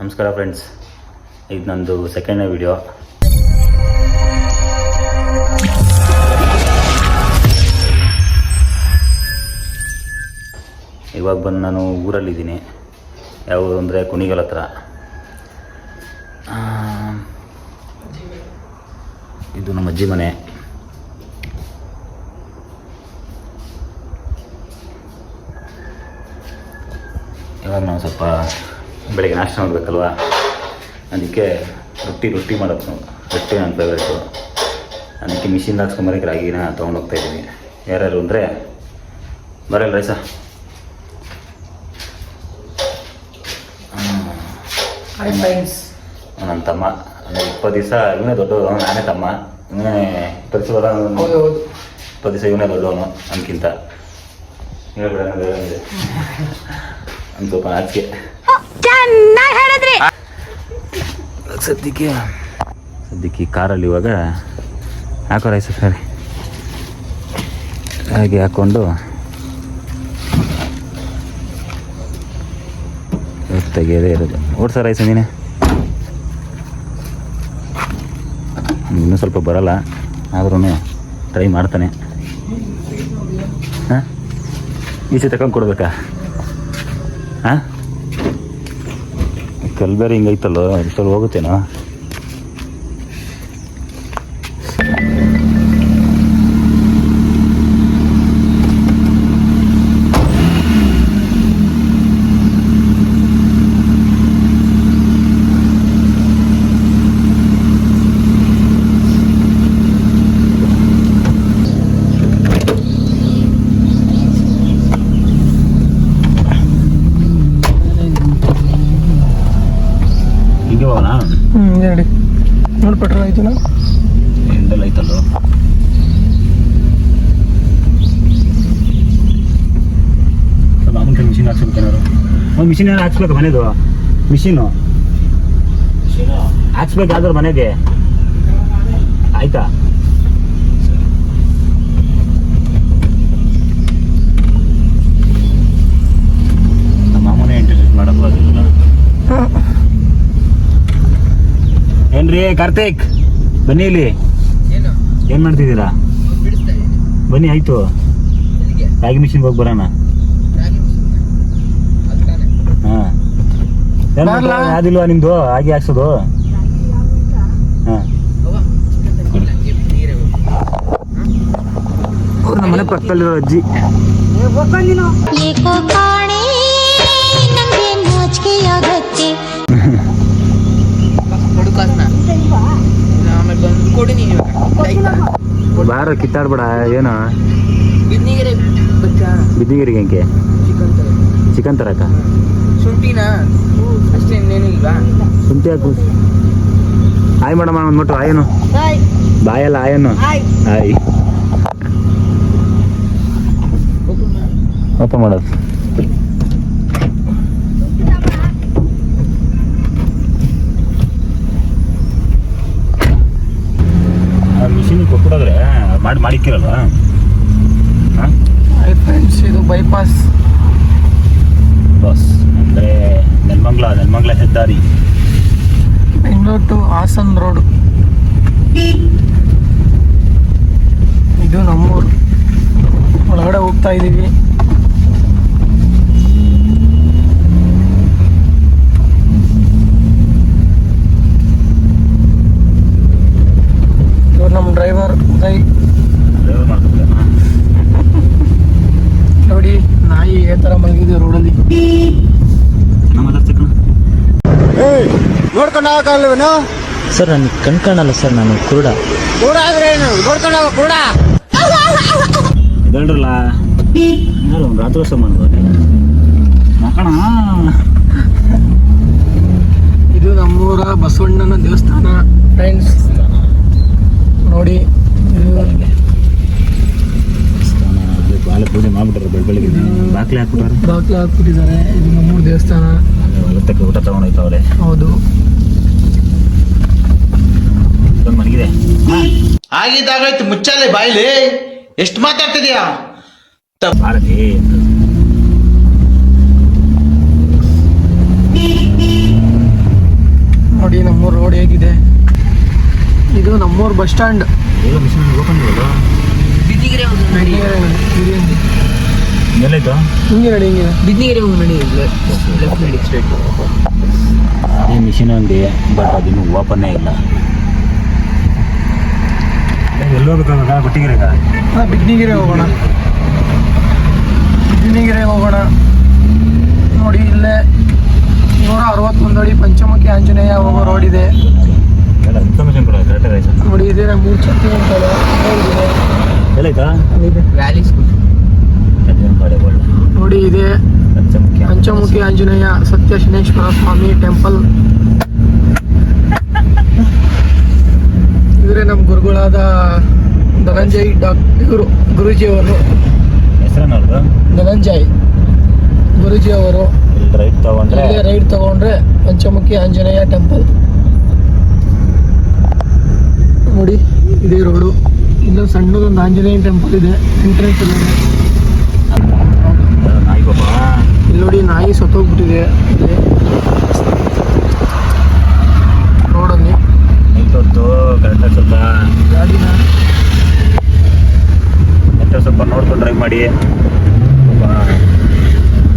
ನಮಸ್ಕಾರ ಫ್ರೆಂಡ್ಸ್, ಇದು ನಂದು ಸೆಕೆಂಡ್ನೇ ವಿಡಿಯೋ. ಇವಾಗ ಬಂದು ನಾನು ಊರಲ್ಲಿದ್ದೀನಿ. ಯಾವುದು ಅಂದರೆ ಕುಣಿಗಲ್ ಹತ್ರ. ಇದು ನಮ್ಮ ಅಜ್ಜಿ ಮನೆ. ಇವಾಗ ನಾವು ಸ್ವಲ್ಪ ಬೆಳಗ್ಗೆ ನಾಷ್ಟ ಮಾಡಬೇಕಲ್ವ, ಅದಕ್ಕೆ ರೊಟ್ಟಿ ಮಾಡೋದು. ರೊಟ್ಟಿ ನನ್ನ ಫೇವ್ರೇಟು. ಅದಕ್ಕೆ ಮಿಷಿನ್ ಹಾಕ್ಸ್ಕೊಂಬರಕ್ಕೆ ರಾಗಿನ ತೊಗೊಂಡೋಗ್ತಾಯಿದ್ದೀನಿ. ಯಾರ್ಯಾರು ಅಂದರೆ ಬರಲ್ಲ ರೈಸ. ನನ್ನ ತಮ್ಮ ಅಂದರೆ 20 ದಿವಸ ಇವನೇ ದೊಡ್ಡವನು, ನಾನೇ ತಮ್ಮ. ಇವನೇ 20 ದಿವಸ ಇವನೇ ದೊಡ್ಡವನು ನನಗಿಂತ. ಹೇಳ್ಬಿಡ ಒಂದು ಸ್ವಲ್ಪ ನಾಚಿಕೆ. ಸದ್ಯಕ್ಕೆ ಕಾರಲ್ಲಿ ಇವಾಗ ಹಾಕೋ ರೈಸ ಸರಿ ಹಾಗೆ ಹಾಕ್ಕೊಂಡು ತೆಗೆಯದೇ ಇರೋದು. ಓಡ್ಸ ರೈಸ ನೀನೆ. ಇನ್ನೂ ಸ್ವಲ್ಪ ಬರಲ್ಲ, ಆದ್ರೂ ಟ್ರೈ ಮಾಡ್ತಾನೆ. ಹಾಂ, ಈಚೆ ತಗೊಂಡು ಕೊಡ್ಬೇಕಾ? ಹಾಂ, ಕಲ್ಬೇರೆ ಹಿಂಗೈತಲ್ಲೋ, ಇಷ್ಟೊಲ್ಲಿ ಹೋಗುತ್ತೇನೋ. ಹೇಳಿ ನೋಡಿ, ಪೆಟ್ರೋಲ್ ಆಯ್ತು ನಾ ಎಂಡೆಲ್ಲ ಐತಲ್ಲೋ. ಮಾಮೂಲಿ ಮಿಷಿನ್ ಹಾಕ್ಸ್ಬೇಕೇನಾರು. ಒಂದು ಮಿಷಿನ್ ಏನಾರು ಹಾಕ್ಸ್ಬೇಕು ಮನೆದು. ಮಿಷಿನು ಹಾಕ್ಸ್ಬೇಕಾದ್ರೂ ಮನೆಗೆ ಆಯ್ತಾ? ನಮ್ಮ ಮಾಮೂನೇ ಇಂಟರ್ನೆಟ್ ಮಾಡೋದು ಆಗಿಲ್ಲ. ಏನ್ರಿ ಕಾರ್ತಿಕ್, ಬನ್ನಿ ಇಲ್ಲಿ. ಏನ್ ಮಾಡ್ತಿದ್ದೀರಾ? ಬನ್ನಿ ಆಯ್ತು, ರಾಗಿ ಮಿಷಿನ್ಗೆ ಹೋಗಿ ಬರೋಣ. ಯಾವ್ದಿಲ್ವಾ ನಿಮ್ದು ಹಾಗೆ ಹಾಕ್ಸೋದು? ನಮ್ಮ ಮನೆ ಪಕ್ಕದಲ್ಲಿರೋ ಅಜ್ಜಿ. ಬಾರ ಕಿತ್ತಾಡ್ಬೇಡ. ಏನು ಬಿದ್ದಿಗೆರಿಗೆ ಹೆಂಗೆ ಚಿಕನ್ ತರಕ? ಶುಂಠಿ ಹಾಕು. ಆಯ್ ಮೇಡಮ್ ಅಂದ್ಬಿಟ್ಟು ಆಯನು ಬಾಯಲ್ಲ ಆಯನು ಆಯ್ ಓಪನ್ ಮಾಡೋದು. ಮಿಷಿನ್ ಕೊಟ್ಬಿಡೋದ್ರೆ ಮಾಡಿಕ್ಕಿರಲ್ವ? ಫ್ರೆಂಡ್ಸ್, ಇದು ಬೈಪಾಸ್ ಬಸ್ ಅಂದರೆ ನೆಲಮಂಗಲ ಹೆದ್ದಾರಿ, ಬೆಂಗಳೂರು ಟು ಹಾಸನ್ ರೋಡ್. ಇದು ನಮ್ಮೂರು. ಒಳಗಡೆ ಹೋಗ್ತಾ ಇದ್ದೀವಿ. ಇವ್ರು ನಮ್ಮ ಡ್ರೈವರ್ ಉದಯ್. ನೋಡಿ, ನಾಯಿ ಯಾವ ಥರ ಮಲಗಿದೆ ರೋಡಲ್ಲಿ. ನೋಡ್ಕೊಂಡು ಹೋಗಲ್ವೇನು ಸರ್? ನನಗೆ ಕಣ್ಕಾಣಲ್ಲ ಸರ್, ನಾನು ಕುರುಡ. ಕೂಡ ಆದ್ರೆ ಏನು ನೋಡ್ಕೊಂಡು ಹೋಗ ಕೂಡ ಇದಲ್ರಲ್ಲ ಯಾರು ರಾತ್ರಿ ವರ್ಷ ಮಾಡ್ಬೋದು ಮಕ್ಕಣ. ಇದು ನಮ್ಮೂರ ಬಸವಣ್ಣನ ದೇವಸ್ಥಾನ ಫ್ರೆಂಡ್ಸ್. ನೋಡಿ, ಬಾಳೆ ಪೂಜೆ ಮಾಡ್ಬಿಟ್ಟಾರೆ. ಬೆಳಿಗ್ಗೆ ಬಾಕ್ಲೆ ಹಾಕ್ಬಿಟ್ಟಿದ್ದಾರೆ. ಇದು ನಮ್ಮೂರ ದೇವಸ್ಥಾನ. ಹೊತ್ತಕ್ಕೆ ಊಟ ತಗೊಂಡೋಯ್ತವ್ರೆ. ಹೌದು, ಮನಗಿದೆ ಆಗಿದ್ದಾಗಾಯ್ತು. ಮುಚ್ಚಾಲೆ ಬಾಯ್ಲಿ, ಎಷ್ಟು ಮಾತಾಡ್ತಿದ್ಯಾ? ಭಾರತಿ ಇದು ನಮ್ಮೂರು ಬಸ್ ಸ್ಟ್ಯಾಂಡ್. ಈಗ ಮಿಷಿನ್ ಓಪನ್ ಇರಲ್ಲ ಬಿದ್ದಿಗೆರೆ ಹೋಗಿ ನಡಿ. ಎಲ್ಲೈತು ಹಿಂಗೆ ನಡಿ, ಹಿಂಗೆ ಬಿದ್ದಿಗೆರೆ ಹೋಗಿ ನಡಿ. ಲೆಫ್ಟ್ ನಡಿ ಸ್ಟ್ರೈಟ್. ಅದೇ ಮಿಷಿನ್ ಅಂಗಡಿ, ಬಟ್ ಅದಿನ್ನೂ ಓಪನ್ನೇ ಇಲ್ಲ. ಎಲ್ಲಿ ಹೋಗ್ಬೇಕಾಗ ಗುಟ್ಟಿಗೆರೆಗ? ಹಾಂ, ಬಿದ್ದಿಗೆರೆ ಹೋಗೋಣ. ಬಿದ್ದಿಗೆರೆ ಹೋಗೋಣ. ನೋಡಿ ಇಲ್ಲೇ 161 ಅಡಿ ಪಂಚಮುಖಿ ಆಂಜನೇಯ ಹೋಗೋ ರೋಡ್ ಇದೆ. ಎಲ್ಲ ಇನ್ಫಾರ್ಮೇಷನ್ ಕೊಡೋ ಕರೆಕ್ಟಾಗಿ ಆಯ್ತು. ನೋಡಿ ಇದೇ 3 ಛತ್ರಿ ಅಂತೇಳಿ ಇದೆ. ಎಲ್ಲೈತಾ ವ್ಯಾಲಿ ಸ್ಕೂಲ್ ನೋಡಿ ಇದೆ ಪಂಚಮುಖಿ ಆಂಜನೇಯ ಸತ್ಯ ಶನೇಶ್ವರ ಸ್ವಾಮಿ ಟೆಂಪಲ್. ಇವರೇ ನಮ್ಮ ಗುರುಗಳಾದ ಧನಂಜಯ್ ಇವರು ಗುರೂಜಿಯವರು. ಹೆಸರೇನವ್ರದ್ದು? ಧನಂಜಯ್ ಗುರೂಜಿಯವರು. ರೈಟ್ ತಗೊಂಡ್ರೆ ಇಲ್ಲೇ ರೈಟ್ ತಗೊಂಡ್ರೆ ಪಂಚಮುಖಿ ಆಂಜನೇಯ ಟೆಂಪಲ್. ನೋಡಿ ಇದೇ ರೋಡು. ಇಲ್ಲೊಂದು ಸಣ್ಣದೊಂದು ಆಂಜನೇಯ ಟೆಂಪಲ್ ಇದೆ ಎಂಟ್ರೆನ್ಸ್ ಇದೆ. ನಾಯಿ ಪಾಪ ಇಲ್ಲಿ ನೋಡಿ ನಾಯಿ ಸತ್ತೋಗ್ಬಿಟ್ಟಿದೆ ಇಲ್ಲಿ ರೋಡಲ್ಲಿ. ನಿಂತೊತ್ತು ಕರೆಕ್ಟಾಗಿ ಸ್ವಲ್ಪ ಗಾಡಿನ ಮತ್ತೆ ಸ್ವಲ್ಪ ನೋಡ್ಕೊಂಡು ಡ್ರೈವ್ ಮಾಡಿ.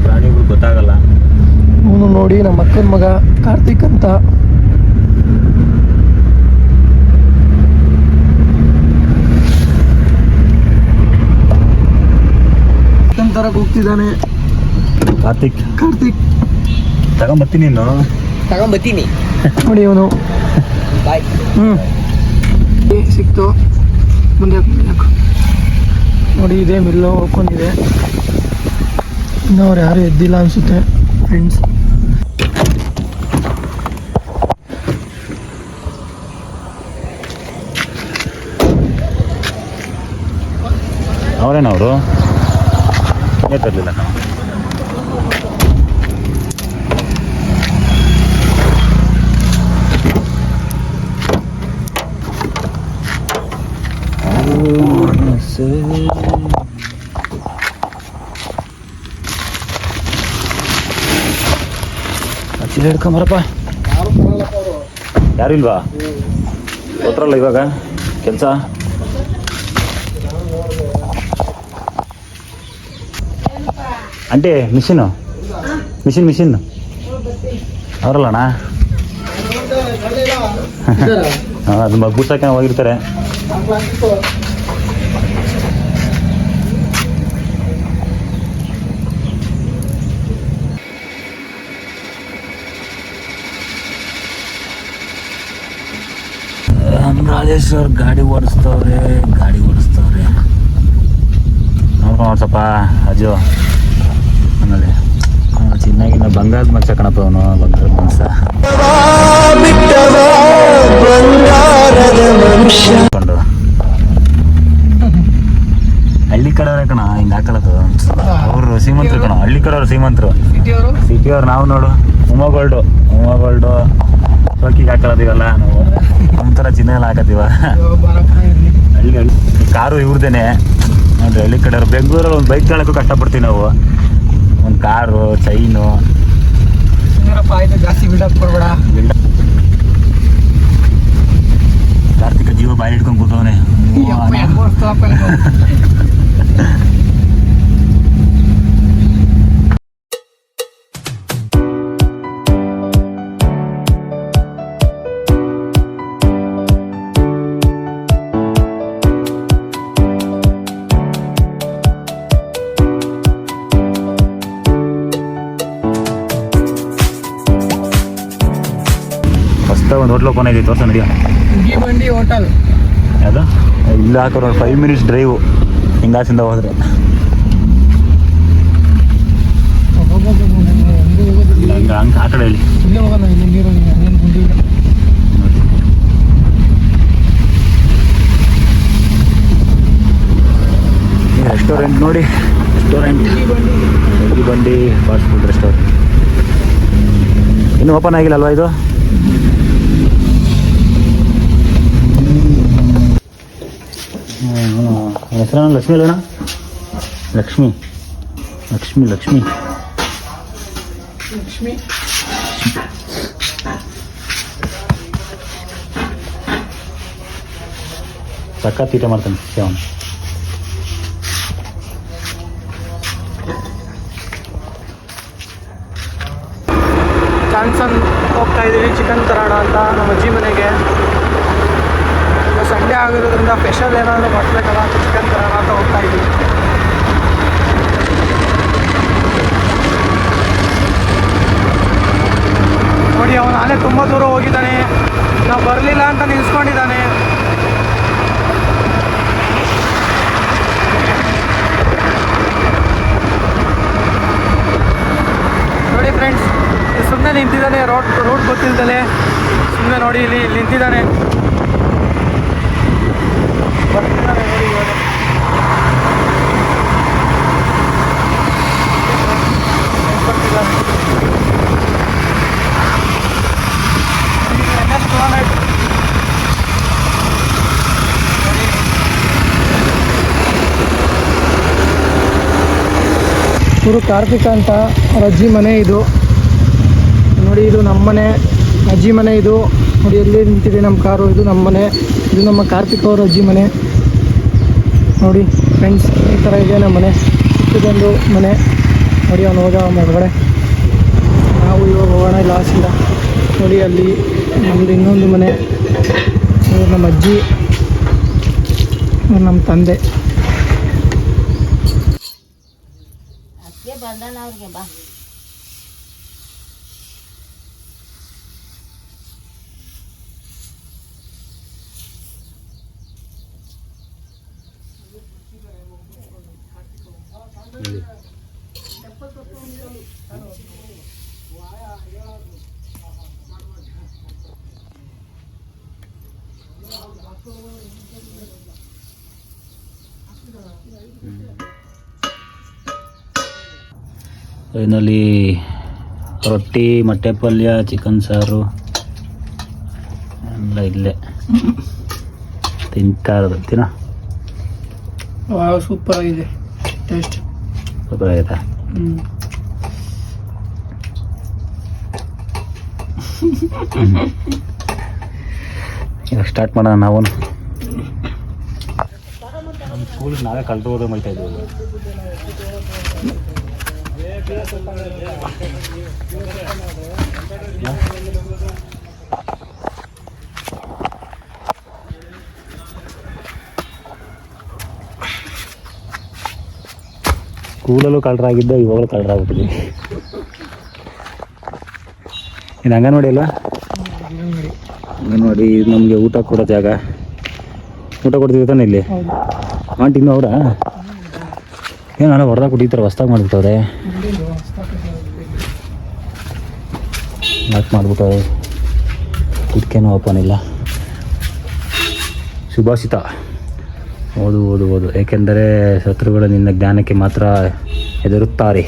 ಪ್ರಾಣಿಗಳು ಗೊತ್ತಾಗಲ್ಲ. ಇವನು ನೋಡಿ ನಮ್ಮ ಅಕ್ಕನ ಮಗ ಕಾರ್ತಿಕ್ ಅಂತ. ತರಕ್ಕೆ ಹೋಗ್ತಿದ್ದಾನೆ ಕಾರ್ತಿಕ್ ತಗೊಂಬರ್ತೀನಿ. ನೀನು ತಗೊಂಬತ್ತೀನಿ. ನೋಡಿ ಇವನು ಬಾಯ್. ಸಿಕ್ತು ಮುಂದೆ ನೋಡಿ. ಇದೇ ಮಿಲ್ಲು ಹೋಗ್ಕೊಂಡಿದೆ. ಇನ್ನು ಅವ್ರು ಯಾರು ಎದ್ದಿಲ್ಲ ಅನಿಸುತ್ತೆ ಫ್ರೆಂಡ್ಸ್. ಅವರೇನವರು ತರಲಿಲ್ಲ ನಾವು. ಚೀಲ ಹಿಡ್ಕೊಂಬರಪ್ಪ. ಯಾರು ಇಲ್ವಾ? ಕೊಟ್ರಲ್ಲ ಇವಾಗ ಕೆಲಸ. ಆಂಟಿ ಮಿಷಿನ್ ಅವರಲ್ಲಣ್ಣ. ಅದು ಮಗ್ಬುಟ್ಟಾಕ ಹೋಗಿರ್ತಾರೆ. ರಾಜೇಶ್ವರ್ ಗಾಡಿ ಓಡಿಸ್ತವ್ರೆ. ನೋಡ್ಕೊಂಡು ಸ್ವಲ್ಪ ಅಜು ಆಮೇಲೆ ಚೆನ್ನಾಗಿನ್ನ ಬಂಗಾರದ ಮನುಷ್ಯ ಕಣಪ್ಪ ಅವನು. ಬಂಗಾರದ ಮನುಷ್ಯ ಹಳ್ಳಿ ಕಡೆಯವ್ರೆ ಕಣ ಹಿಂಗೆ ಹಾಕೊಳ್ಳೋದು. ಅವರು ಶ್ರೀಮಂತರು ಕಣ, ಹಳ್ಳಿ ಕಡೆಯವ್ರು ಶ್ರೀಮಂತರು. ಸಿಟಿಯವ್ರು ನಾವು ನೋಡು ಉಮಾಗೋಲ್ಡು ಶೋಕಿಗೆ ಹಾಕೊಳ್ಳೋದು. ಇವೆಲ್ಲ ನಾವು ಒಂಥರ ಚಿನ್ನ ಎಲ್ಲ ಹಾಕತ್ತೀವ. ಹಳ್ಳಿ ಕಾರು ಇವ್ರದೇನೆ ನೋಡ್ರಿ. ಹಳ್ಳಿ ಕಡೆಯವ್ರು ಬೆಂಗಳೂರಲ್ಲಿ ಒಂದು ಬೈಕ್ ತಗೊಳಕ್ಕೂ ಕಷ್ಟಪಡ್ತೀವಿ ನಾವು. ಒಂದು ಕಾರು, ಚೈನು. ಆಯ್ತು, ಜಾಸ್ತಿ ಬಿಲ್ಡಪ್ ಕೊಡ್ಬೇಡ. ಕಾರ್ತಿಕ ಜೀವ ಬಾಯಿ ಹಿಡ್ಕೊಂಡು ಕೂತವನೆ. ಒಂದು ಹೋಟ್ಲ್ ಓಪನ್ ಆಗಿದೆ, ತೋರ್ಸ ನಡಿಯ. ಬಂಡಿ ಹೋಟೆಲ್ ಯಾವುದು? ಇಲ್ಲಿ ಹಾಕೋರು 5 ಮಿನಿಟ್ಸ್ ಡ್ರೈವು ಹಿಂಗಾಸಿಂದ ಹೋದ್ರೆ. ಹಂಗೆ ಆ ಕಡೆ ಹೇಳಿ. ಇಲ್ಲೇ ಹೋಗೋಣ. ಇಲ್ಲಿ ನೀರು ಏನು ಗುಂಡಿ ಇಲ್ಲ. ರೆಸ್ಟೋರೆಂಟ್ ನೋಡಿ. ಬಂಡಿ ಫಾಸ್ಟ್ ಫುಡ್ ರೆಸ್ಟೋರೆಂಟ್ ಇನ್ನೂ ಓಪನ್ ಆಗಿಲ್ಲ ಅಲ್ವಾ ಇದು? ಹೆಸರನ್ನ ಲಕ್ಷ್ಮಿ ಅಲ್ಲಣ್ಣ? ಲಕ್ಷ್ಮಿ. ಸಕ್ಕ ತೀಟೆ ಮಾಡ್ತಾನೆ ಅವನು. ಜಾನ್ಸನ್ ಹೋಗ್ತಾ ಇದ್ದೀವಿ ಚಿಕನ್ ತರೋಣ ಅಂತ ನಮ್ಮ ಅಜ್ಜಿ ಮನೆಗೆ. ಸಂಡೇ ಆಗಿರೋದ್ರಿಂದ ಸ್ಪೆಷಲ್ ಏನಾದರೂ ಮಾಡಿಸ್ಬೇಕಲ್ಲ ಅಂತ ಚಿಕನ್ ತರೋಣ ಅಂತ ಹೋಗ್ತಾ ಇದ್ದೀವಿ. ನೋಡಿ ಅವನು ನಾನೇ ತುಂಬ ದೂರ ಹೋಗಿದ್ದಾನೆ, ನಾವು ಬರಲಿಲ್ಲ ಅಂತ ನಿಲ್ಸ್ಕೊಂಡಿದ್ದಾನೆ. ನೋಡಿ ಫ್ರೆಂಡ್ಸ್, ಸುಮ್ಮನೆ ನಿಂತಿದ್ದಾನೆ, ರೋಡ್ ಗೊತ್ತಿಲ್ದಲೆ ಸುಮ್ಮನೆ ನೋಡಿ ಇಲ್ಲಿ ನಿಂತಿದ್ದಾನೆ. ಬರ್ತಿದ್ದಾನೆ ನೋಡಿ ಇವಾಗ. ಇವರು ಕಾರ್ತಿಕ ಅಂತ ಅವ್ರ ಅಜ್ಜಿ ಮನೆ ಇದು ನೋಡಿ. ಇದು ನಮ್ಮ ಮನೆ, ಅಜ್ಜಿ ಮನೆ ಇದು ನೋಡಿ. ಎಲ್ಲಿ ನಿಂತಿದೆ ನಮ್ಮ ಕಾರು, ಇದು ನಮ್ಮ ಮನೆ. ಇದು ನಮ್ಮ ಕಾರ್ತಿಕ್ ಅವ್ರ ಅಜ್ಜಿ ಮನೆ ನೋಡಿ ಫ್ರೆಂಡ್ಸ್. ಈ ಥರ ಇದೆ ನಮ್ಮ ಮನೆ, ಚಿಕ್ಕದೊಂದು ಮನೆ ನೋಡಿ. ಅವನು ಹೋದ ಹೊರಗಡೆ, ನಾವು ಇವಾಗ ಹೋಗೋಣ ಲಾಸಿಂದ ನೋಡಿ. ಅಲ್ಲಿ ನಮ್ಮದು ಇನ್ನೊಂದು ಮನೆ, ಇವ್ರು ನಮ್ಮ ಅಜ್ಜಿ, ಇವ್ರು ನಮ್ಮ ತಂದೆ. ಅವ್ರಿಗೆ ಬಾ ಇದರಲ್ಲಿ ರೊಟ್ಟಿ, ಮೊಟ್ಟೆ ಪಲ್ಯ, ಚಿಕನ್ ಸಾರು ಎಲ್ಲ ಇಲ್ಲೇ ತಿಂತಾ ಇರೋದು. ತಿನ್ನೋ. ಸೂಪರ್ ಆಗಿದೆ ಟೇಸ್ಟ್. ಸೂಪರ್ ಆಗಿದೆ. ಇವಾಗ ಸ್ಟಾರ್ಟ್ ಮಾಡೋಣ ನಾವು. ನಮ್ಮ ಸ್ಕೂಲಿಗೆ ನಾವೇ ಕಳೆದು ಹೋದ ಮಾಡ್ತಾ ಇದ್ದೀವಿ. ಸ್ಕೂಲಲ್ಲೂ ಕಳ್ಳರಾಗಿದ್ದೆ, ಇವಾಗಲೂ ಕಳ್ಳರಾಗ್ಬಿಟ್ಟಿದ್ವಿ. ಇದು ಅಂಗನವಾಡಿ ಅಲ್ವಾ? ಅಂಗನವಾಡಿ ನಮಗೆ ಊಟ ಕೊಡೋ ಜಾಗ. ಊಟ ಕೊಡ್ತೀವಿ ತಾನೆ ಇಲ್ಲಿ. ಆಂಟಿ ಇನ್ನೂ ಅವರ ಏನಾರ ಹೊಡೆದಾಗ ಕುಡಿತಾರೆ, ಹೊಸ್ದಾಗಿ ಮಾಡಿಬಿಟ್ಟವ್ರೆ. ಯಾಕೆ ಮಾಡಿಬಿಟ್ಟವ್ರೆ? ಇದಕ್ಕೇನು ಓಪನ್ ಇಲ್ಲ. ಸುಭಾಷಿತ ಓದು ಓದು ಓದು, ಏಕೆಂದರೆ ಶತ್ರುಗಳು ನಿನ್ನ ಜ್ಞಾನಕ್ಕೆ ಮಾತ್ರ ಹೆದರುತ್ತಾರೆ.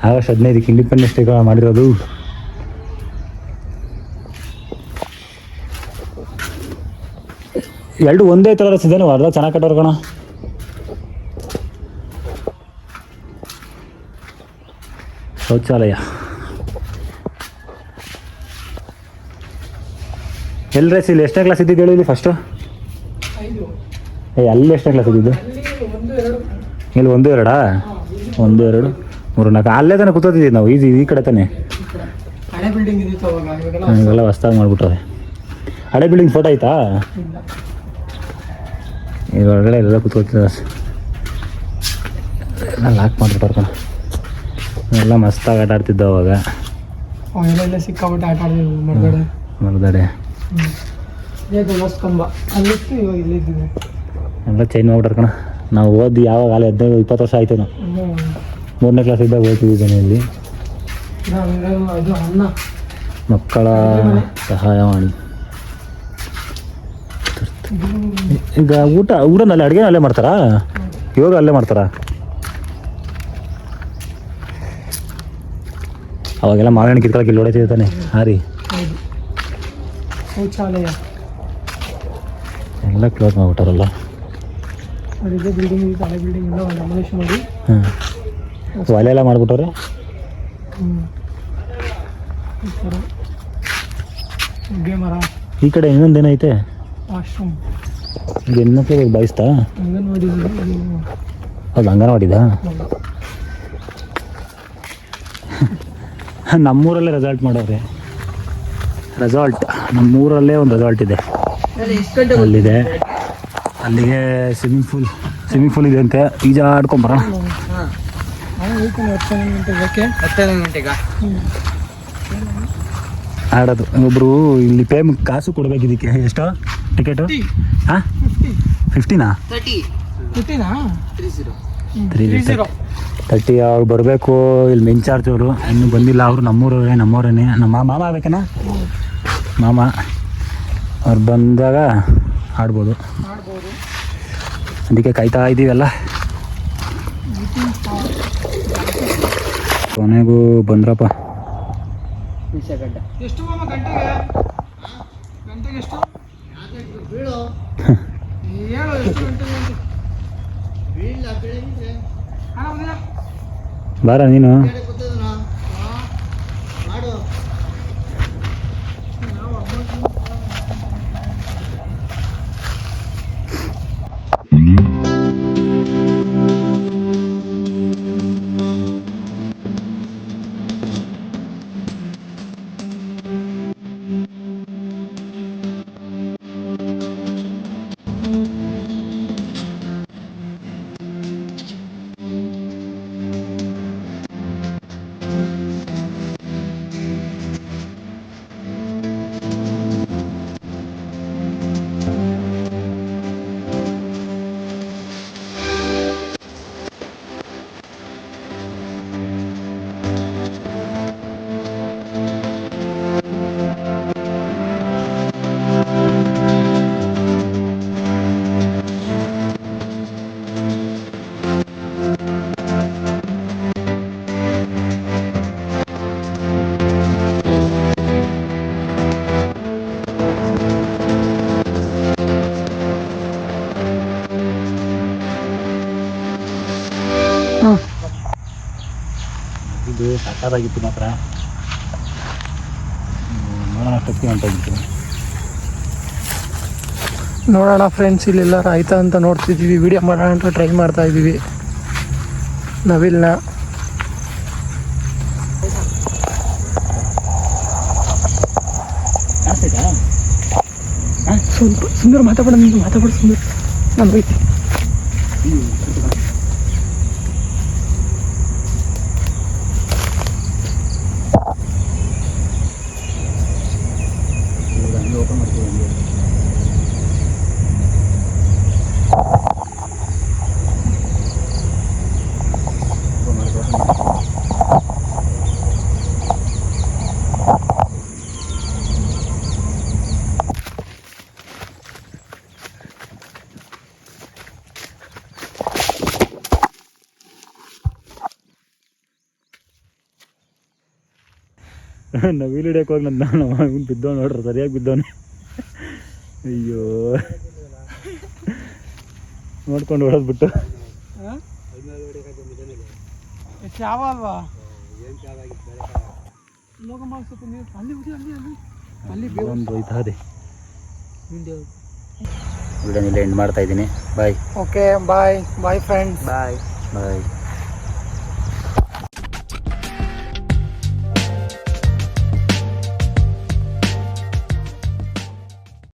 ಆಗಸ್ಟ್ 15ಕ್ಕೆ ಇಂಡಿಪೆಂಡೆನ್ಸ್ ಡೇ ಮಾಡಿರೋದು. ಎರಡು ಒಂದೇ ಥರ ರಸಿದ್ದೇನೆ, ಹೊರದಾಗ ಚೆನ್ನಾಗಿ ಕಟ್ಟೋರು ಕಣ. ಶೌಚಾಲಯ ಎಲ್ಲಿ ರೇಸ್? ಇಲ್ಲಿ ಎಷ್ಟನೇ ಕ್ಲಾಸ್ ಇದ್ದಿದ್ದು ಹೇಳಿ? ಇಲ್ಲಿ ಫಸ್ಟು ಅಲ್ಲಿ ಎಷ್ಟನೇ ಕ್ಲಾಸ್ ಇದ್ದಿದ್ದು? ಇಲ್ಲಿ 1, 2 1, 2, 3, 4 ಅಲ್ಲೇ ತಾನೆ ಕೂತಿದ್ದೀವಿ ನಾವು. ಈ ಕಡೆ ತಾನೆ. ಇವೆಲ್ಲ ಹೊಸ್ದಾಗಿ ಮಾಡಿಬಿಟ್ಟವೆ. ಹಳೆ ಬಿಲ್ಡಿಂಗ್ ಫೋಟೋ ಆಯ್ತಾ? ಇದ್ರೊಳಗಡೆ ಎಲ್ಲ ಕೂತ್ಕೊಳ್ತಿದ್ದ ಎಲ್ಲ ಲಾಕ್ ಮಾಡಿಬಿಟ್ಟಾರ ಕಣ. ಎಲ್ಲ ಮಸ್ತಾಗಿ ಆಟ ಆಡ್ತಿದ್ದ ಅವಾಗ. ಸಿಕ್ಕಾಬಿಟ್ಟು ಆಟ ಆಡಿದ್ವಿ ಮರದಡೆ. ಕಂಬ ಅಲ್ಲಿತ್ತು, ಇವಾಗ ಇಲ್ಲಿದ್ದೀವಿ. ಎಲ್ಲ ಚೇಂಜ್ ಮಾಡ್ಬಿಟ್ಟಾರ ಕಣ. ನಾವು ಓದಿ ಯಾವಾಗ ಅಲ್ಲಿ 15-20 ವರ್ಷ ಆಯಿತು. ನಾವು 3ನೇ ಕ್ಲಾಸ್ ಇದ್ದಾಗ ಓದ್ತಿದ್ದೀವಿ ಇಲ್ಲಿ. ಇದು ಅನ್ನ ಮಕ್ಕಳ ಸಹಾಯವಾಣಿ. ಈಗ ಊಟನಲ್ಲಿ ಅಡುಗೆ ಅಲ್ಲೇ ಮಾಡ್ತಾರಾ? ಇವಾಗ ಅಲ್ಲೇ ಮಾಡ್ತಾರಾ? ಅವಾಗೆಲ್ಲ ಮಾವಿನ ಕಿತ್ಕೊಳಕ್ಕೆ ಇಲ್ಲಿ ಹೊಡೆತಿದ್ದೆ ತಾನೆ. ಹಾಂ ರೀ. ಶೌಚಾಲಯ ಎಲ್ಲ ಕ್ಲೋಸ್ ಮಾಡಿಬಿಟ್ಟಾರಲ್ಲ. ಅಡಿಗೆ ಬಿಲ್ಡಿಂಗ್, ಹಳೆ ಬಿಲ್ಡಿಂಗ್ ಎಲ್ಲ ಡೆಮೊಲಿಷ್ ಮಾಡಿ ಒಲೆ ಎಲ್ಲ ಮಾಡಿಬಿಟ್ಟವ್ರೆ. ಈ ಥರ ನುಗ್ಗೆ ಮರ. ಈ ಕಡೆ ಇನ್ನೊಂದೇನೈತೆ? ವಾಶ್ರೂಮ್. ಇದು ಹೆಣ್ಮಕ್ಳಿಗೆ ಬಾಯಿಸ್ತಾ ಅಂಗನವಾಡಿ ಅದು ಅಂಗನವಾಡಿದಾ? ನಮ್ಮೂರಲ್ಲೇ ರೆಸಾರ್ಟ್ ಮಾಡೋರೆ. ರೆಸಾರ್ಟ್ ನಮ್ಮೂರಲ್ಲೇ ಒಂದು ರೆಸಾರ್ಟ್ ಇದೆ, ಅಲ್ಲಿದೆ. ಅಲ್ಲಿಗೆ ಸ್ವಿಮ್ಮಿಂಗ್ ಪೂಲ್ ಇದೆ ಅಂತೆ. ಈಜಾಡ್ಕೊಂಬರೋಣ. 10 ಗಂಟೆಗ ಆಡೋದು. ಒಬ್ಬರು ಇಲ್ಲಿ ಕಾಸು ಕೊಡ್ಬೇಕು ಇದಕ್ಕೆ. ಎಷ್ಟು ಟಿಕೆಟು? ಹಾಂ 50ನಾ? 30 ಅವ್ರು ಬರಬೇಕು. ಇಲ್ಲಿ ಮೇನ್ ಚಾರ್ಜ್ ಅವರು ಇನ್ನೂ ಬಂದಿಲ್ಲ. ಅವರು ನಮ್ಮೂರವರೇ, ನಮ್ಮ ಮಾಮ ಆಗ್ಬೇಕೇನಾ? ಮಾಮ ಅವ್ರು ಬಂದಾಗ ಆಡ್ಬೋದು. ಅದಕ್ಕೆ ಕಾಯ್ತಾ ಇದ್ದೀವಲ್ಲ. ಕೊನೆಗೂ ಬಂದ್ರಪ್ಪ. ಎಷ್ಟು ಮಾಮ ಗಂಟೆಗೆ ಎಷ್ಟು? ಹೇಳು ಎಷ್ಟು ಗಂಟೆಗೆ? ಬಾರ ನೀನು. ಇದು ಸಕ್ಕತ್ತಾಗಿತ್ತು ಮಾತ್ರ. ನೋಡೋಣ ಅಷ್ಟೊತ್ತಿ ಹೊಂಟೋಗಿತ್ತು. ನೋಡೋಣ ಫ್ರೆಂಡ್ಸ್, ಇಲ್ಲೆಲ್ಲರೂ ಆಯ್ತಾ ಅಂತ ನೋಡ್ತಿದ್ದೀವಿ. ವಿಡಿಯೋ ಮಾಡೋಣ ಅಂತ ಟ್ರೈ ಮಾಡ್ತಾ ಇದ್ದೀವಿ ನವಿಲ್ನ. ಸ್ವಲ್ಪ ಸುಂದರ ಮಾತಾಡ ಸುಂದರ. ನಾನು ಹೋಯ್ತು. ಓಪನ್ ಮಾಡ್ತೀವಿ. ನವಿಲು ಹಿಡಿಯೋಕೆ ಹೋಗಿ ನಾನು ಅವ್ನು ಬಿದ್ದವ್ ನೋಡ್ರಿ, ಸರಿಯಾಗಿ ಬಿದ್ದವನೆ. ಅಯ್ಯೋ ನೋಡ್ಕೊಂಡು ಹೊಡೆದ್ಬಿಟ್ಟು. ಯಾವ ಅಲ್ವಾ ಒಂದು ಹೋಯ್ತಾ ಅದೇ. ವಿಡಿಯೋನೆಲ್ಲ ಎಂಡ್ ಮಾಡ್ತಾ ಇದ್ದೀನಿ. Bye. Okay bye friends. Bye. ಬಾಯ್.